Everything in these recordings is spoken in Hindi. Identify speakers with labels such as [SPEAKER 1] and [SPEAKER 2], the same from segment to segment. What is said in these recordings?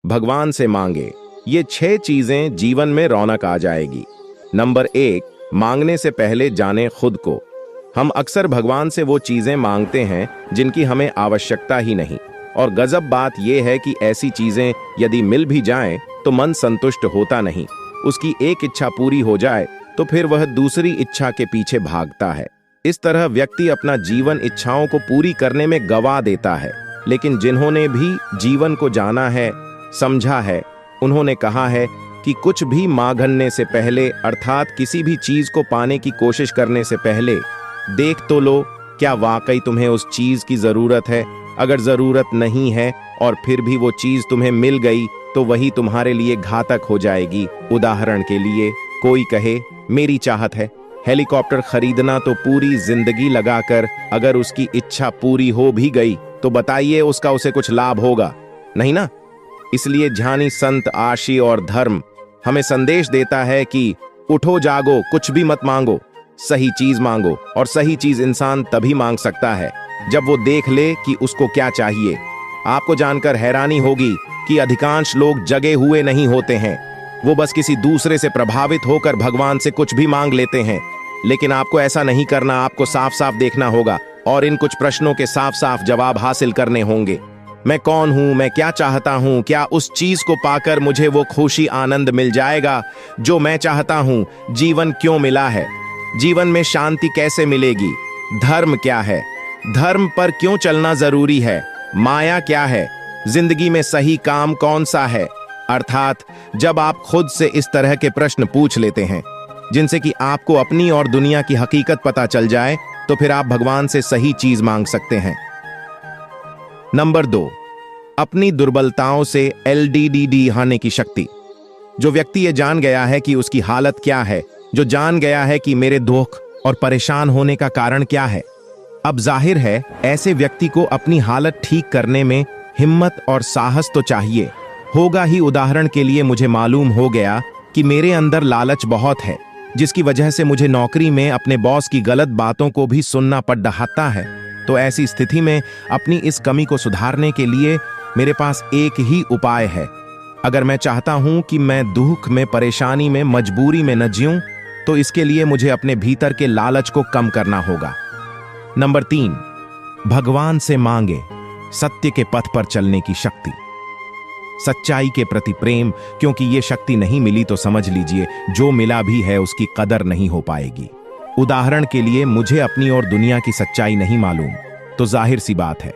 [SPEAKER 1] भगवान से मांगे। ये 6 चीजें जीवन में रौनक आ जाएगी। नंबर 1, मांगने से पहले जाने खुद को। हम अक्सर भगवान से वो चीजें मांगते हैं जिनकी हमें आवश्यकता ही नहीं, और गजब बात यह है कि ऐसी चीजें यदि मिल भी जाएं तो मन संतुष्ट होता नहीं। उसकी एक इच्छा पूरी हो जाए तो फिर वह दूसरी इच्छा के पीछे भागता है। इस तरह व्यक्ति अपना जीवन इच्छाओं को पूरी करने में गवा देता है। लेकिन जिन्होंने भी जीवन को जाना है, समझा है, उन्होंने कहा है कि कुछ भी मांगने से पहले, अर्थात किसी भी चीज को पाने की कोशिश करने से पहले देख तो लो क्या वाकई तुम्हें उस चीज की जरूरत है। अगर जरूरत नहीं है और फिर भी वो चीज तुम्हें मिल गई तो वही तुम्हारे लिए घातक हो जाएगी। उदाहरण के लिए कोई कहे मेरी चाहत है हेलीकॉप्टर खरीदना, तो पूरी जिंदगी लगाकर अगर उसकी इच्छा पूरी हो भी गई तो बताइए उसका उसे कुछ लाभ होगा? नहीं ना। इसलिए ज्ञानी संत आशी और धर्म हमें संदेश देता है कि उठो जागो, कुछ भी मत मांगो, सही चीज मांगो। और सही चीज इंसान तभी मांग सकता है जब वो देख ले कि उसको क्या चाहिए। आपको जानकर हैरानी होगी कि अधिकांश लोग जगे हुए नहीं होते हैं, वो बस किसी दूसरे से प्रभावित होकर भगवान से कुछ भी मांग लेते हैं। लेकिन आपको ऐसा नहीं करना, आपको साफ साफ देखना होगा और इन कुछ प्रश्नों के साफ साफ जवाब हासिल करने होंगे। मैं कौन हूं, मैं क्या चाहता हूं, क्या उस चीज को पाकर मुझे वो खुशी आनंद मिल जाएगा जो मैं चाहता हूं, जीवन क्यों मिला है, जीवन में शांति कैसे मिलेगी, धर्म क्या है, धर्म पर क्यों चलना जरूरी है, माया क्या है, जिंदगी में सही काम कौन सा है। अर्थात जब आप खुद से इस तरह के प्रश्न पूछ लेते हैं जिनसे कि आपको अपनी और दुनिया की हकीकत पता चल जाए, तो फिर आप भगवान से सही चीज मांग सकते हैं। नंबर 2, अपनी दुर्बलताओं से LDDD हारने की शक्ति। जो व्यक्ति ये जान गया है कि उसकी हालत क्या है, जो जान गया है कि मेरे दुख और परेशान होने का कारण क्या है, अब जाहिर है ऐसे व्यक्ति को अपनी हालत ठीक करने में हिम्मत और साहस तो चाहिए होगा ही। उदाहरण के लिए मुझे मालूम हो गया कि मेरे अंदर लालच बहुत है, जिसकी वजह से मुझे नौकरी में अपने बॉस की गलत बातों को भी सुनना पड़ रहा है। तो ऐसी स्थिति में अपनी इस कमी को सुधारने के लिए मेरे पास एक ही उपाय है। अगर मैं चाहता हूं कि मैं दुख में, परेशानी में, मजबूरी में न जीऊं, तो इसके लिए मुझे अपने भीतर के लालच को कम करना होगा। नंबर 3, भगवान से मांगे सत्य के पथ पर चलने की शक्ति, सच्चाई के प्रति प्रेम, क्योंकि ये शक्ति नहीं मिली तो समझ लीजिए जो मिला भी है उसकी कदर नहीं हो पाएगी। उदाहरण के लिए मुझे अपनी और दुनिया की सच्चाई नहीं मालूम, तो जाहिर सी बात है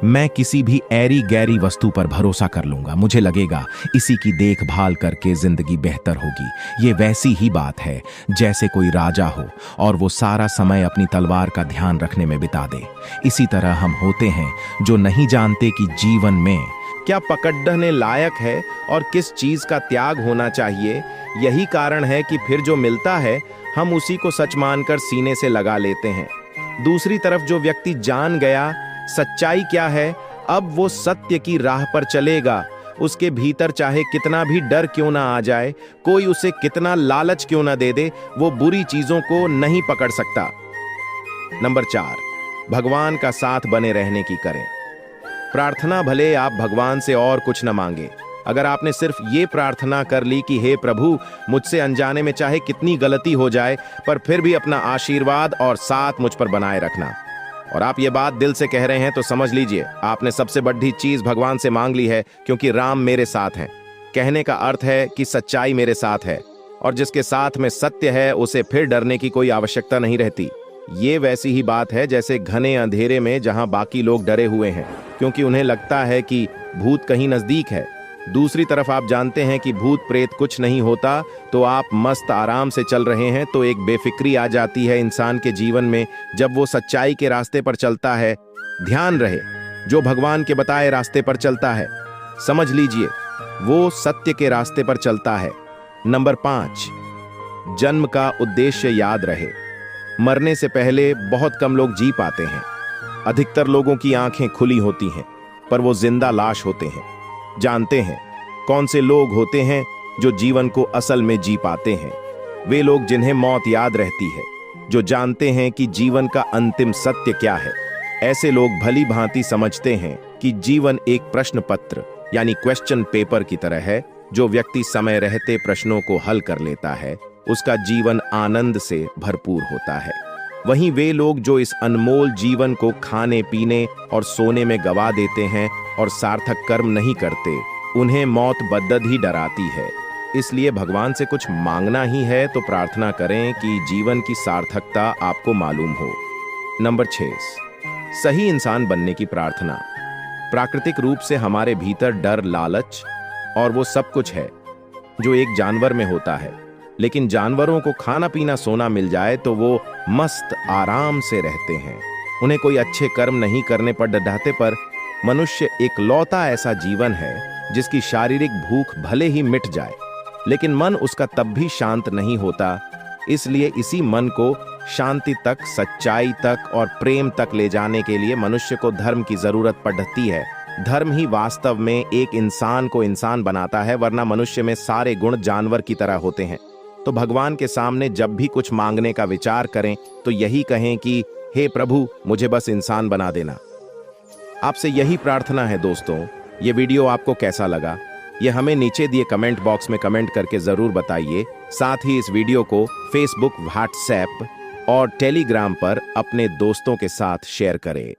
[SPEAKER 1] मैं किसी भी ऐरी गैरी वस्तु पर भरोसा कर लूंगा। मुझे लगेगा इसी की देखभाल करके जिंदगी बेहतर होगी। ये वैसी ही बात है जैसे कोई राजा हो और वो सारा समय अपनी तलवार का ध्यान रखने में बिता दे। इसी तरह हम होते हैं जो नहीं जानते कि जीवन में क्या पकड़ने लायक है और किस चीज का त्याग होना चाहिए। यही कारण है कि फिर जो मिलता है हम उसी को सच मानकर सीने से लगा लेते हैं। दूसरी तरफ जो व्यक्ति जान गया सच्चाई क्या है, अब वो सत्य की राह पर चलेगा। उसके भीतर चाहे कितना भी डर क्यों ना आ जाए, कोई उसे कितना लालच क्यों ना दे दे, वो बुरी चीजों को नहीं पकड़ सकता। नंबर 4, भगवान का साथ बने रहने की करें प्रार्थना। भले आप भगवान से और कुछ न मांगे, अगर आपने सिर्फ ये प्रार्थना कर ली कि हे प्रभु, मुझसे अनजाने में चाहे कितनी गलती हो जाए पर फिर भी अपना आशीर्वाद और साथ मुझ पर बनाए रखना, और आप ये बात दिल से कह रहे हैं, तो समझ लीजिए आपने सबसे बड़ी चीज भगवान से मांग ली है, क्योंकि राम मेरे साथ हैं। कहने का अर्थ है कि सच्चाई मेरे साथ है, और जिसके साथ में सत्य है उसे फिर डरने की कोई आवश्यकता नहीं रहती। ये वैसी ही बात है जैसे घने अंधेरे में जहां बाकी लोग डरे हुए हैं क्योंकि उन्हें लगता है कि भूत कहीं नजदीक है। दूसरी तरफ आप जानते हैं कि भूत प्रेत कुछ नहीं होता, तो आप मस्त आराम से चल रहे हैं, तो एक बेफिक्री आ जाती है इंसान के जीवन में जब वो सच्चाई के रास्ते पर चलता है। ध्यान रहे, जो भगवान के बताए रास्ते पर चलता है, समझ लीजिए वो सत्य के रास्ते पर चलता है। नंबर 5, जन्म का उद्देश्य याद रहे। मरने से पहले बहुत कम लोग जी पाते हैं। अधिकतर लोगों की आंखें खुली होती हैं पर वो जिंदा लाश होते हैं। जानते हैं कौन से लोग होते हैं जो जीवन को असल में जी पाते हैं? वे लोग जिन्हें मौत याद रहती है, जो जानते हैं कि जीवन का अंतिम सत्य क्या है। ऐसे लोग भली भांति समझते हैं कि जीवन एक प्रश्न पत्र, यानी क्वेश्चन पेपर की तरह है। जो व्यक्ति समय रहते प्रश्नों को हल कर लेता है उसका जीवन आनंद से भरपूर होता है। वहीं वे लोग जो इस अनमोल जीवन को खाने पीने और सोने में गवा देते हैं और सार्थक कर्म नहीं करते, उन्हें मौत बद्दद ही डराती है। इसलिए भगवान से कुछ मांगना ही है तो प्रार्थना करें कि जीवन की सार्थकता आपको मालूम हो। नंबर 6, सही इंसान बनने की प्रार्थना। प्राकृतिक रूप से हमारे भीतर डर, लालच और वो सब कुछ है जो एक जानवर में होता है। लेकिन जानवरों को खाना पीना सोना मिल जाए तो वो मस्त आराम से रहते हैं, उन्हें कोई अच्छे कर्म नहीं करने पर डराते। पर मनुष्य एकलौता ऐसा जीवन है जिसकी शारीरिक भूख भले ही मिट जाए लेकिन मन उसका तब भी शांत नहीं होता। इसलिए इसी मन को शांति तक, सच्चाई तक और प्रेम तक ले जाने के लिए मनुष्य को धर्म की जरूरत पड़ती है। धर्म ही वास्तव में एक इंसान को इंसान बनाता है, वरना मनुष्य में सारे गुण जानवर की तरह होते हैं। तो भगवान के सामने जब भी कुछ मांगने का विचार करें तो यही कहें कि हे प्रभु, मुझे बस इंसान बना देना। आपसे यही प्रार्थना है दोस्तों। ये वीडियो आपको कैसा लगा ये हमें नीचे दिए कमेंट बॉक्स में कमेंट करके जरूर बताइए। साथ ही इस वीडियो को फेसबुक, व्हाट्सएप और टेलीग्राम पर अपने दोस्तों के साथ शेयर करें।